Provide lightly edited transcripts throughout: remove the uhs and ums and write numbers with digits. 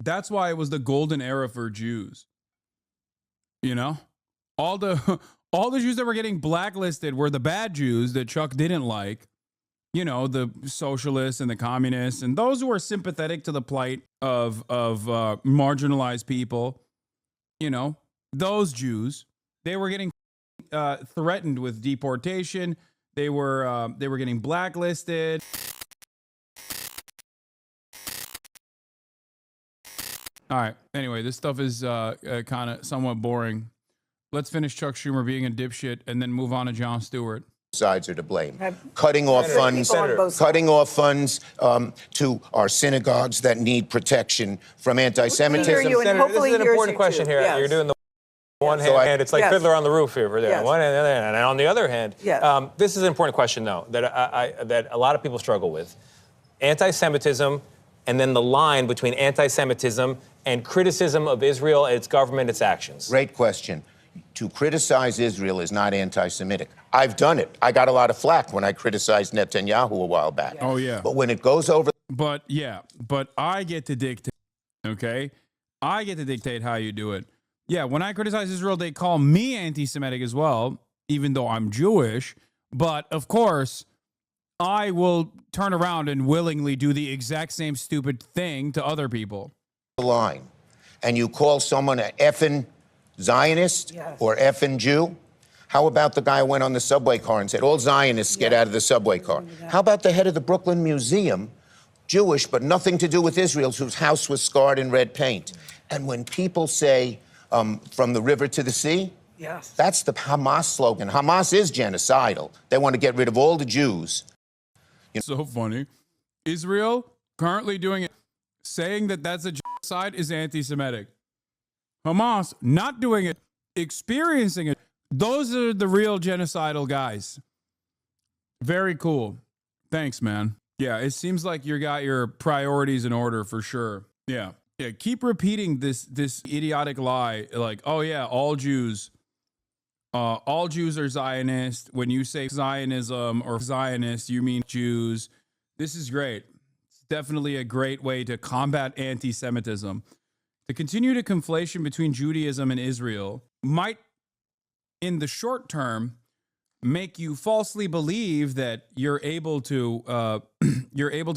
That's why it was the golden era for Jews. You know, all the Jews that were getting blacklisted were the bad Jews that Chuck didn't like. You know, the socialists and the communists and those who are sympathetic to the plight of marginalized people. You know, those Jews, they were getting threatened with deportation. They were getting blacklisted. All right. Anyway, this stuff is kind of somewhat boring. Let's finish Chuck Schumer being a dipshit and then move on to Jon Stewart. Sides are to blame. Cutting off funds to our synagogues that need protection from anti-Semitism. Senator, this is an important question here. Yes. You're doing the one hand, it's like Fiddler on the Roof here. On one hand, and on the other hand, this is an important question, though, that a lot of people struggle with. Anti-Semitism, and then the line between anti-Semitism and criticism of Israel, its government, its actions. Great question. To criticize Israel is not anti-Semitic. I've done it. I got a lot of flack when I criticized Netanyahu a while back. Oh, yeah. But when it goes over... But I get to dictate, okay? I get to dictate how you do it. Yeah, when I criticize Israel, they call me anti-Semitic as well, even though I'm Jewish. But, of course, I will turn around and willingly do the exact same stupid thing to other people. ...line, and you call someone an effing Zionist or effing Jew? How about the guy who went on the subway car and said, all Zionists get out of the subway car? How about the head of the Brooklyn Museum, Jewish, but nothing to do with Israel, whose house was scarred in red paint? And when people say, from the river to the sea, that's the Hamas slogan. Hamas is genocidal. They want to get rid of all the Jews. So funny. Israel currently doing it, saying that that's a genocide is anti-Semitic. Hamas not doing it, experiencing it. Those are the real genocidal guys. Very cool. Thanks, man. Yeah, it seems like you got your priorities in order for sure. Yeah. Keep repeating this idiotic lie. Like, oh yeah, all Jews are Zionist. When you say Zionism or Zionist, you mean Jews. This is great. It's definitely a great way to combat anti-Semitism. The continued conflation between Judaism and Israel might, in the short term, make you falsely believe that you're able to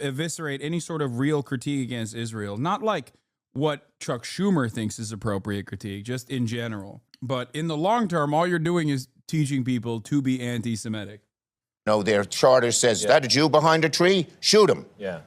eviscerate any sort of real critique against Israel. Not like what Chuck Schumer thinks is appropriate critique, just in general. But in the long term, all you're doing is teaching people to be anti-Semitic. No, their charter says, that a Jew behind a tree? Shoot him. Yeah.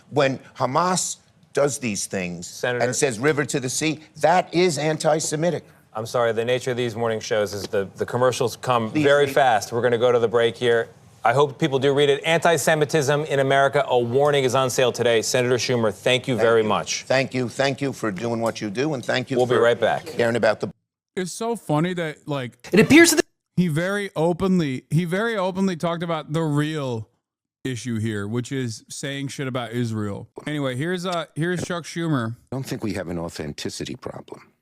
When Hamas does these things, Senator, and says river to the sea, that is anti-Semitic. I'm sorry, the nature of these morning shows is the commercials come very fast. We're going to go to the break here. I hope people do read it. Anti-Semitism in America, a warning is on sale today. Senator Schumer, thank you very much. Thank you. Thank you for doing what you do, and thank you for be right back. Caring about the... It's so funny that, like, it appears that he very openly talked about the real issue here, which is saying shit about Israel. Anyway, here's Chuck Schumer. I don't think we have an authenticity problem.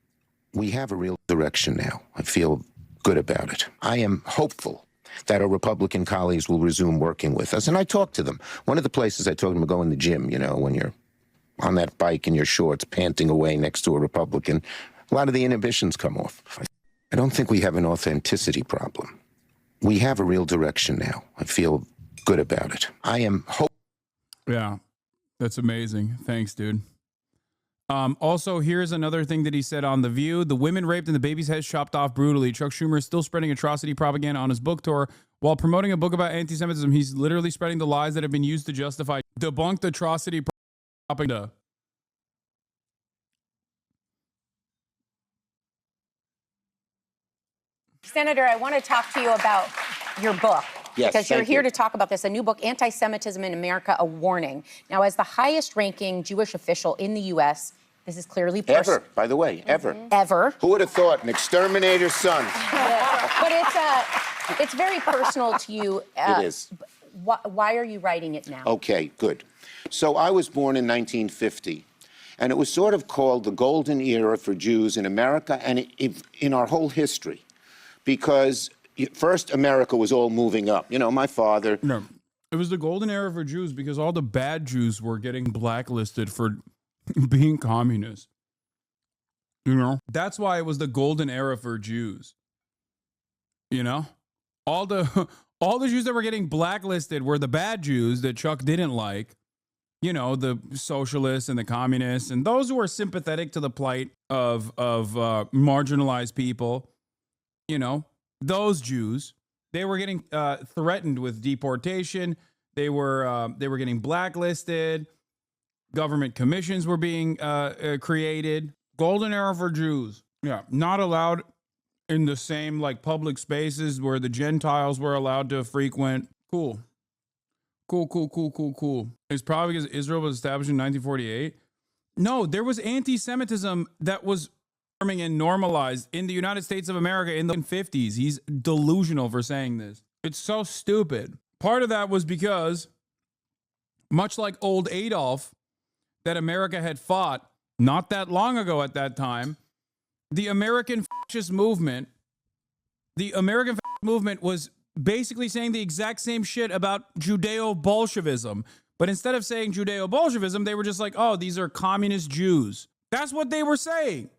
We have a real direction now. I feel good about it. I am hopeful that our Republican colleagues will resume working with us. And I talk to them. One of the places I told them to go in the gym, you know, when you're on that bike in your shorts, panting away next to a Republican, a lot of the inhibitions come off. I don't think we have an authenticity problem. We have a real direction now. I feel good about it. I am hopeful. Yeah, that's amazing. Thanks, dude. Also, here's another thing that he said on The View. The women raped and the baby's heads chopped off brutally. Chuck Schumer is still spreading atrocity propaganda on his book tour. While promoting a book about anti-Semitism, he's literally spreading the lies that have been used to justify debunked atrocity propaganda. Senator, I want to talk to you about your book. Yes, because you're here to talk about this, a new book, Anti-Semitism in America, a Warning. Now, as the highest-ranking Jewish official in the U.S., this is clearly ever, by the way, ever. Ever. Who would have thought an exterminator's son? But it's very personal to you. It is. Why are you writing it now? Okay, good. So I was born in 1950, and it was sort of called the golden era for Jews in America and in our whole history, because first, America was all moving up. You know, my father... No, it was the golden era for Jews because all the bad Jews were getting blacklisted for being communist. You know, that's why it was the golden era for Jews. You know, all the Jews that were getting blacklisted were the bad Jews that Chuck didn't like. You know, the socialists and the communists and those who are sympathetic to the plight of marginalized people. You know, those Jews, they were getting threatened with deportation. They were getting blacklisted. Government commissions were being created. Golden era for Jews. Yeah, not allowed in the same like public spaces where the Gentiles were allowed to frequent. Cool. It's probably because Israel was established in 1948. No, there was anti-Semitism that was forming and normalized in the United States of America in the 50s. He's delusional for saying this. It's so stupid. Part of that was because, much like old Adolf, that America had fought not that long ago at that time, the American fascist movement was basically saying the exact same shit about Judeo-Bolshevism. But instead of saying Judeo-Bolshevism, they were just like, oh, these are communist Jews. That's what they were saying.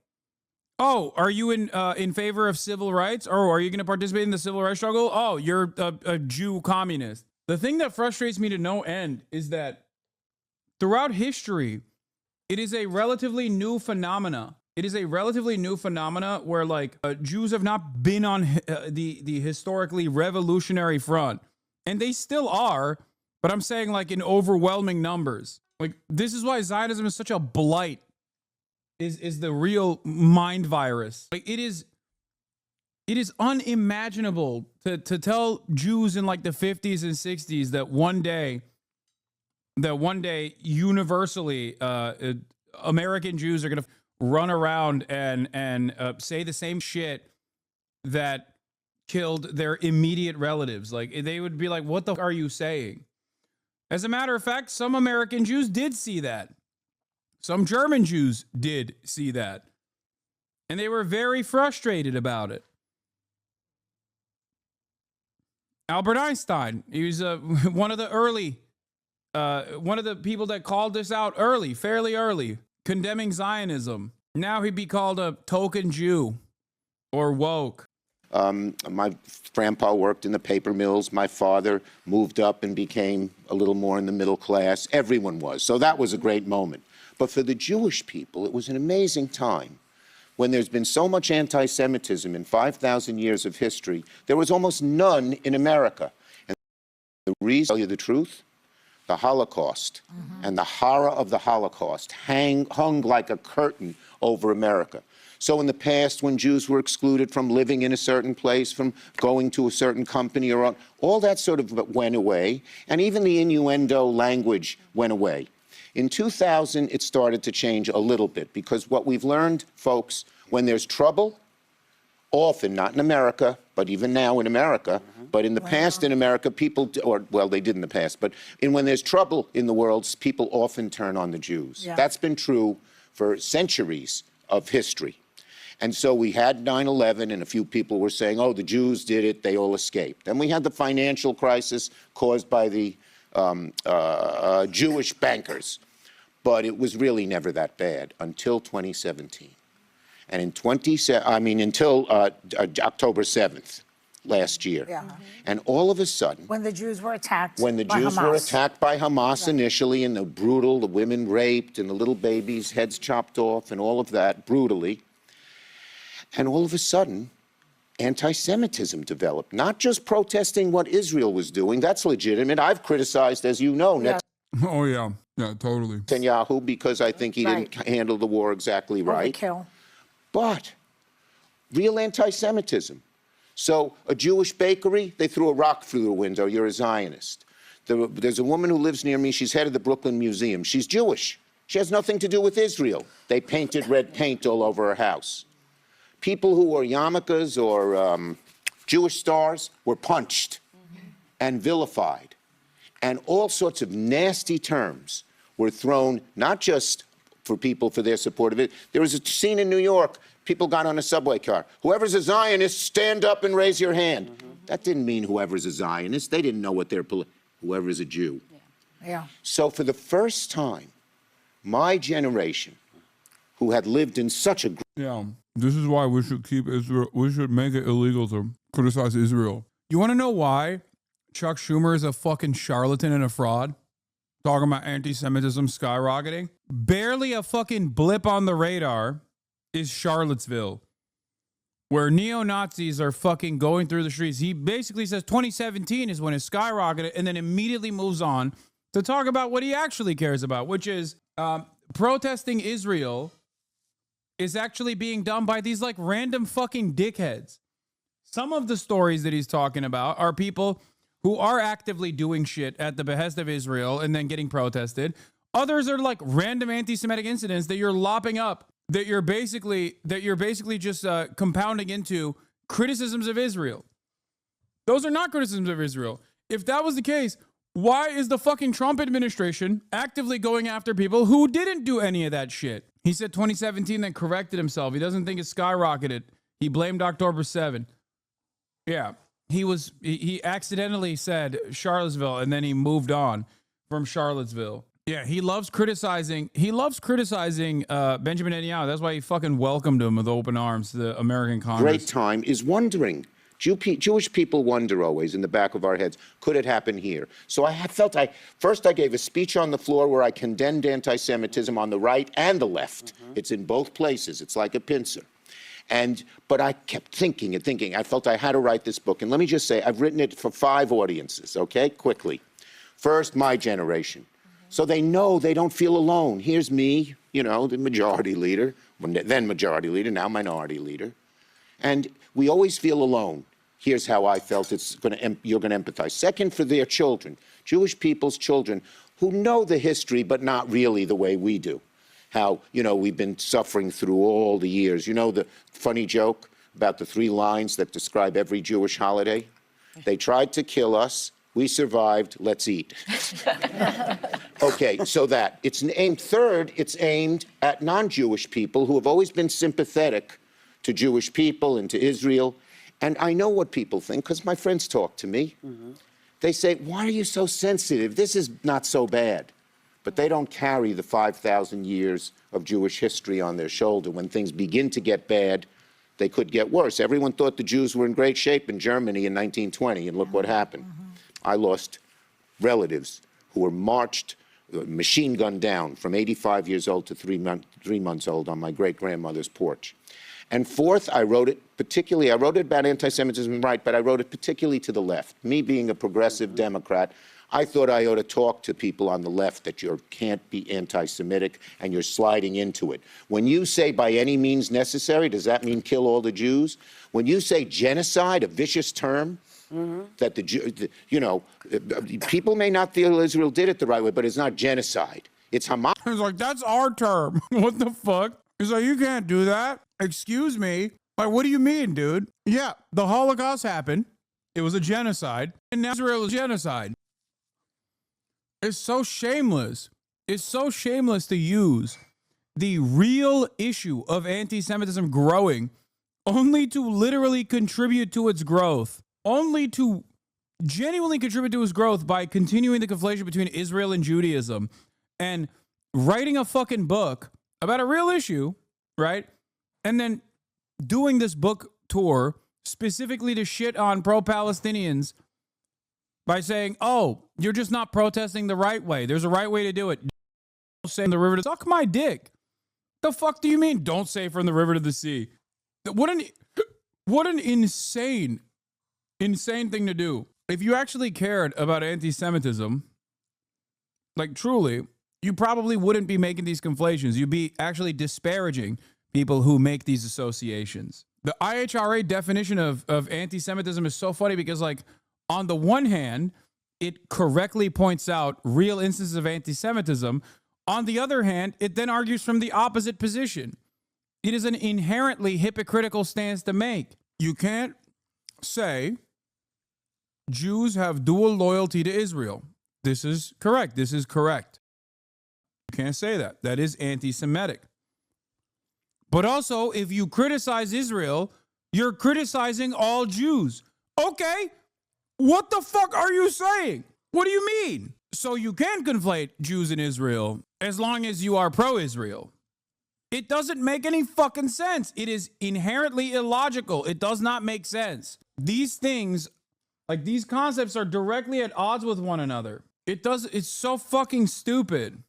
Oh, are you in favor of civil rights? Or are you going to participate in the civil rights struggle? Oh, you're a Jew communist. The thing that frustrates me to no end is that throughout history, it is a relatively new phenomena. It is a relatively new phenomena where like Jews have not been on the historically revolutionary front, and they still are, but I'm saying like in overwhelming numbers. Like this is why Zionism is such a blight. Is the real mind virus. Like it is unimaginable to tell Jews in like the 50s and 60s that one day universally American Jews are going to run around and say the same shit that killed their immediate relatives. Like they would be like, what the f- are you saying? As a matter of fact, some American Jews did see that. Some German Jews did see that. And they were very frustrated about it. Albert Einstein, he was one of the people that called this out early, fairly early, condemning Zionism. Now he'd be called a token Jew or woke. My grandpa worked in the paper mills. My father moved up and became a little more in the middle class. Everyone was. So that was a great moment. But for the Jewish people, it was an amazing time. When there's been so much anti-Semitism in 5,000 years of history, there was almost none in America. And the reason, to tell you the truth, the Holocaust and the horror of the Holocaust hung like a curtain over America. So in the past, when Jews were excluded from living in a certain place, from going to a certain company, or all that sort of went away, and even the innuendo language went away. In 2000, it started to change a little bit, because what we've learned, folks, when there's trouble, often, not in America, but even now in America, but in the past in America, people, well, they did in the past, but when there's trouble in the world, people often turn on the Jews. Yeah. That's been true for centuries of history. And so we had 9/11, and a few people were saying, oh, the Jews did it, they all escaped. Then we had the financial crisis caused by the Jewish bankers. But it was really never that bad until 2017. And until October 7th last year. Yeah. And all of a sudden, when the Jews were attacked were attacked by Hamas initially, and the women raped, and the little babies' heads chopped off, and all of that brutally. And all of a sudden, anti-Semitism developed, not just protesting what Israel was doing. That's legitimate. I've criticized, as you know, Oh, yeah. Yeah, totally. Netanyahu, because I think he didn't handle the war exactly right. Overkill. But real anti-Semitism. So a Jewish bakery, they threw a rock through the window. You're a Zionist. There's a woman who lives near me. She's head of the Brooklyn Museum. She's Jewish. She has nothing to do with Israel. They painted red paint all over her house. People who were yarmulkes or Jewish stars were punched and vilified. And all sorts of nasty terms were thrown, not just for people for their support of it. There was a scene in New York, people got on a subway car. Whoever's a Zionist, stand up and raise your hand. That didn't mean whoever's a Zionist. They didn't know what whoever is a Jew. Yeah. So for the first time, my generation, who had lived in such a... Yeah, this is why we should keep Israel. We should make it illegal to criticize Israel. You want to know why Chuck Schumer is a fucking charlatan and a fraud? Talking about anti-Semitism skyrocketing. Barely a fucking blip on the radar is Charlottesville, where neo-Nazis are fucking going through the streets. He basically says 2017 is when it skyrocketed, and then immediately moves on to talk about what he actually cares about, which is protesting Israel is actually being done by these like random fucking dickheads. Some of the stories that he's talking about are people who are actively doing shit at the behest of Israel and then getting protested. Others are like random anti-Semitic incidents that you're lopping up, that you're basically just compounding into criticisms of Israel. Those are not criticisms of Israel. If that was the case, why is the fucking Trump administration actively going after people who didn't do any of that shit? He said 2017, then corrected himself. He doesn't think it skyrocketed. He blamed October 7. Yeah, he accidentally said Charlottesville, and then he moved on from Charlottesville. Yeah, he loves criticizing Benjamin Netanyahu. That's why he fucking welcomed him with open arms to the American Congress. Great time is wondering. Jewish people wonder always in the back of our heads, could it happen here? So I felt first I gave a speech on the floor where I condemned anti-Semitism on the right and the left. It's in both places. It's like a pincer. But I kept thinking and thinking. I felt I had to write this book. And let me just say, I've written it for 5 audiences, okay? Quickly. First, my generation. So they know they don't feel alone. Here's me, you know, the majority leader, then majority leader, now minority leader. And we always feel alone. Here's how I felt. You're going to empathize. Second, for their children, Jewish people's children who know the history, but not really the way we do. How, you know, we've been suffering through all the years. You know the funny joke about the 3 lines that describe every Jewish holiday? They tried to kill us. We survived. Let's eat. Okay, so that. It's aimed, third, it's aimed at non-Jewish people who have always been sympathetic to Jewish people and to Israel. And I know what people think, because my friends talk to me. They say, why are you so sensitive? This is not so bad. But they don't carry the 5,000 years of Jewish history on their shoulder. When things begin to get bad, they could get worse. Everyone thought the Jews were in great shape in Germany in 1920, and look what happened. I lost relatives who were marched, machine gunned down from 85 years old to 3 months old on my great-grandmother's porch. And fourth, I wrote it about anti-Semitism, right, but I wrote it particularly to the left. Me being a progressive Democrat, I thought I ought to talk to people on the left that you can't be anti-Semitic and you're sliding into it. When you say by any means necessary, does that mean kill all the Jews? When you say genocide, a vicious term, that people may not feel Israel did it the right way, but it's not genocide. It's Hamas. He's like, that's our term. What the fuck? He's like, you can't do that. Excuse me. Like, what do you mean, dude? Yeah, the Holocaust happened. It was a genocide. And now Israel is genocide. It's so shameless. It's so shameless to use the real issue of anti-Semitism growing only to literally contribute to its growth. Only to genuinely contribute to its growth by continuing the conflation between Israel and Judaism and writing a fucking book about a real issue, right? And then doing this book tour specifically to shit on pro-Palestinians by saying, oh, you're just not protesting the right way. There's a right way to do it. Don't say from the river to suck my dick. The fuck do you mean don't say from the river to the sea? What an insane thing to do. If you actually cared about anti-Semitism, like truly, you probably wouldn't be making these conflations. You'd be actually disparaging people who make these associations. The IHRA definition of anti-Semitism is so funny because, like, on the one hand, it correctly points out real instances of anti-Semitism. On the other hand, it then argues from the opposite position. It is an inherently hypocritical stance to make. You can't say Jews have dual loyalty to Israel. This is correct. This is correct. You can't say that. That is anti-Semitic. But also, if you criticize Israel, you're criticizing all Jews. Okay, what the fuck are you saying? What do you mean? So you can conflate Jews in Israel as long as you are pro-Israel. It doesn't make any fucking sense. It is inherently illogical. It does not make sense. These things, like these concepts, are directly at odds with one another. It's so fucking stupid.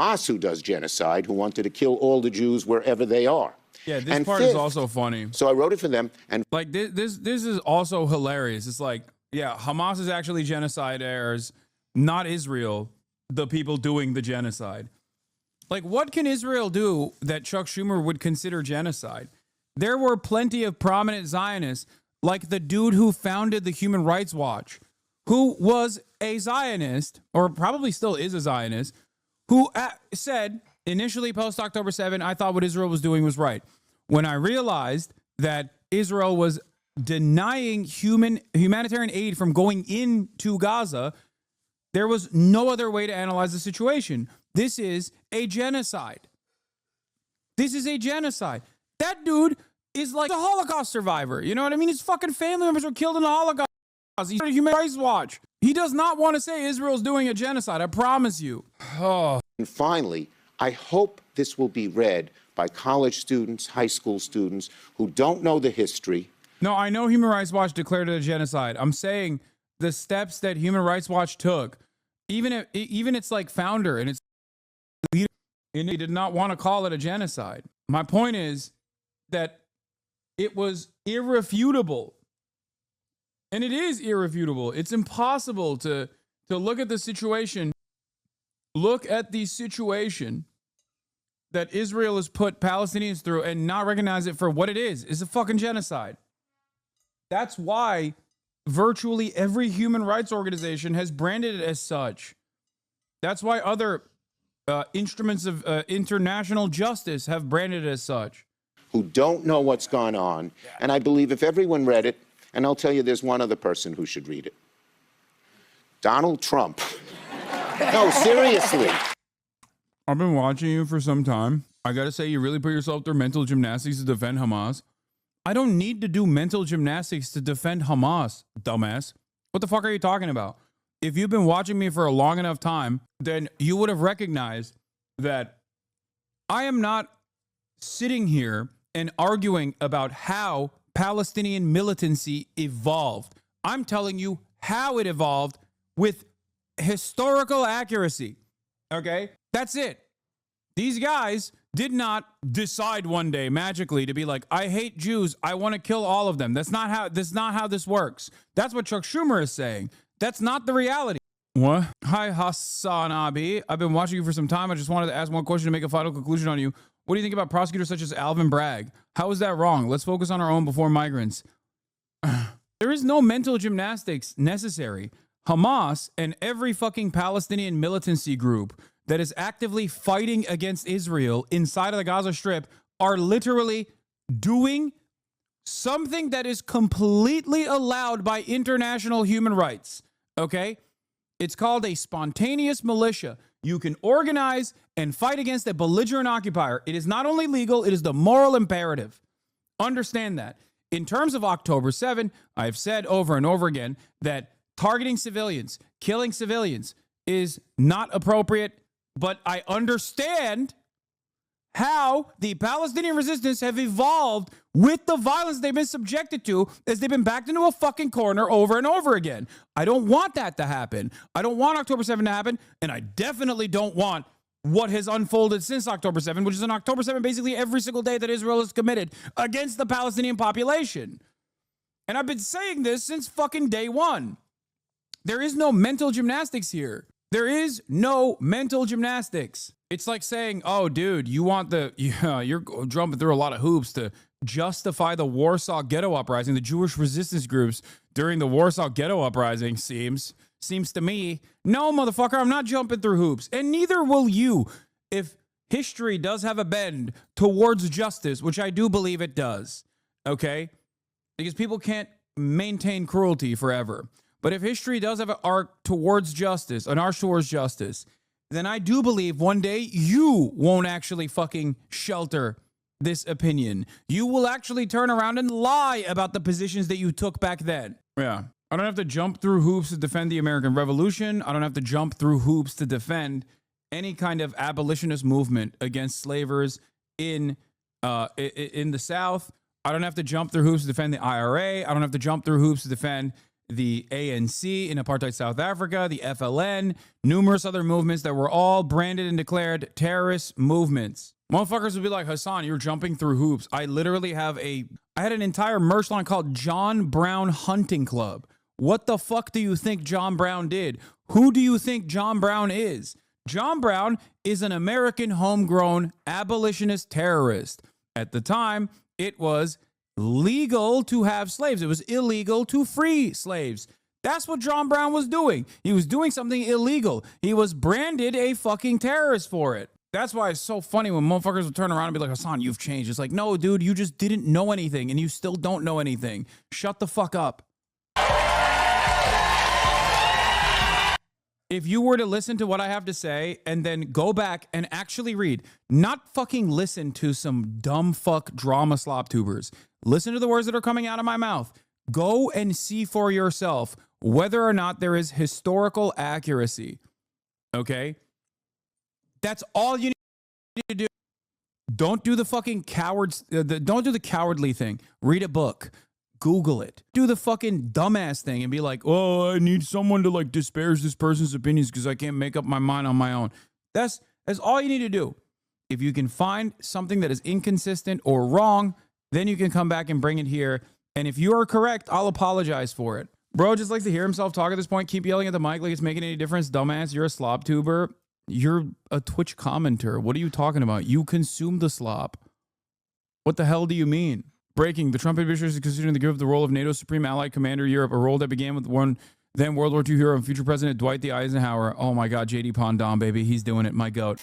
Hamas, who does genocide, who wanted to kill all the Jews wherever they are. Yeah, this And part fifth, is also funny. So I wrote it for them, and Like this is also hilarious. It's like, yeah, Hamas is actually genociders, not Israel, the people doing the genocide. Like, what can Israel do that Chuck Schumer would consider genocide? There were plenty of prominent Zionists, like the dude who founded the Human Rights Watch, who was a Zionist, or probably still is a Zionist, who said, initially post-October 7, I thought what Israel was doing was right. When I realized that Israel was denying humanitarian aid from going into Gaza, there was no other way to analyze the situation. This is a genocide. This is a genocide. That dude is like a Holocaust survivor. You know what I mean? His fucking family members were killed in the Holocaust. He's a Human Rights Watch. He does not want to say Israel's doing a genocide. I promise you. Oh. And finally, I hope this will be read by college students, high school students who don't know the history. No, I know Human Rights Watch declared it a genocide. I'm saying the steps that Human Rights Watch took, even its like founder and its leader, and they did not want to call it a genocide. My point is that it was irrefutable. And it is irrefutable. It's impossible to look at the situation. Look at the situation that Israel has put Palestinians through and not recognize it for what it is. It's a fucking genocide. That's why virtually every human rights organization has branded it as such. That's why other instruments of international justice have branded it as such. Who don't know what's gone on. And I believe if everyone read it, and I'll tell you there's one other person who should read it. Donald Trump. No, seriously. I've been watching you for some time. I gotta say, you really put yourself through mental gymnastics to defend Hamas. I don't need to do mental gymnastics to defend Hamas, dumbass. What the fuck are you talking about? If you've been watching me for a long enough time, then you would have recognized that I am not sitting here and arguing about how Palestinian militancy evolved. I'm telling you how it evolved with historical accuracy. Okay? That's it. These guys did not decide one day magically to be like, I hate Jews, I want to kill all of them. That's not how this works. That's what Chuck Schumer is saying. That's not the reality. What? Hi, HasanAbi. I've been watching you for some time. I just wanted to ask one question to make a final conclusion on you. What do you think about prosecutors such as Alvin Bragg? How is that wrong? Let's focus on our own before migrants. There is no mental gymnastics necessary. Hamas and every fucking Palestinian militancy group that is actively fighting against Israel inside of the Gaza Strip are literally doing something that is completely allowed by international human rights. Okay? It's called a spontaneous militia. You can organize and fight against a belligerent occupier. It is not only legal, it is the moral imperative. Understand that. In terms of October 7, I've said over and over again that targeting civilians, killing civilians is not appropriate, but I understand how the Palestinian resistance have evolved with the violence they've been subjected to as they've been backed into a fucking corner over and over again. I don't want that to happen. I don't want October 7 to happen, and I definitely don't want what has unfolded since October 7, which is on October 7 basically every single day that Israel is committed against the Palestinian population. And I've been saying this since fucking day one. There is no mental gymnastics here. There is no mental gymnastics. It's like saying, oh, dude, you're jumping through a lot of hoops to justify the Warsaw Ghetto Uprising, the Jewish resistance groups during the Warsaw Ghetto Uprising, seems to me. No, motherfucker, I'm not jumping through hoops. And neither will you. If history does have a bend towards justice, which I do believe it does, okay? Because people can't maintain cruelty forever. But if history does have an arc towards justice, an arc towards justice, then I do believe one day you won't actually fucking shelter this opinion. You will actually turn around and lie about the positions that you took back then. Yeah. I don't have to jump through hoops to defend the American Revolution. I don't have to jump through hoops to defend any kind of abolitionist movement against slavers in the South. I don't have to jump through hoops to defend the IRA. I don't have to jump through hoops to defend the ANC in apartheid South Africa, the FLN, numerous other movements that were all branded and declared terrorist movements. Motherfuckers would be like, Hasan, you're jumping through hoops. I literally have I had an entire merch line called John Brown Hunting Club. What the fuck do you think John Brown did? Who do you think John Brown is? John Brown is an American homegrown abolitionist terrorist. At the time, it was legal to have slaves. It was illegal to free slaves. That's what John Brown was doing. He was doing something illegal. He was branded a fucking terrorist for it. That's why it's so funny when motherfuckers would turn around and be like, Hasan, you've changed. It's like, no, dude, you just didn't know anything and you still don't know anything. Shut the fuck up. If you were to listen to what I have to say and then go back and actually read, not fucking listen to some dumb fuck drama slop tubers. Listen to the words that are coming out of my mouth. Go and see for yourself whether or not there is historical accuracy. Okay? That's all you need to do. Don't do the fucking cowards. Don't do the cowardly thing. Read a book. Google it. Do the fucking dumbass thing and be like, oh, I need someone to like disparage this person's opinions because I can't make up my mind on my own. That's all you need to do. If you can find something that is inconsistent or wrong, then you can come back and bring it here. And if you are correct, I'll apologize for it. Bro just likes to hear himself talk at this point. Keep yelling at the mic like it's making any difference. Dumbass, you're a slop tuber. You're a Twitch commenter. What are you talking about? You consume the slop. What the hell do you mean? Breaking. The Trump administration is considering to give the role of NATO's Supreme Allied Commander Europe, a role that began with then World War II hero and future President Dwight D. Eisenhower. Oh my God, JD Pondon, baby. He's doing it. My goat.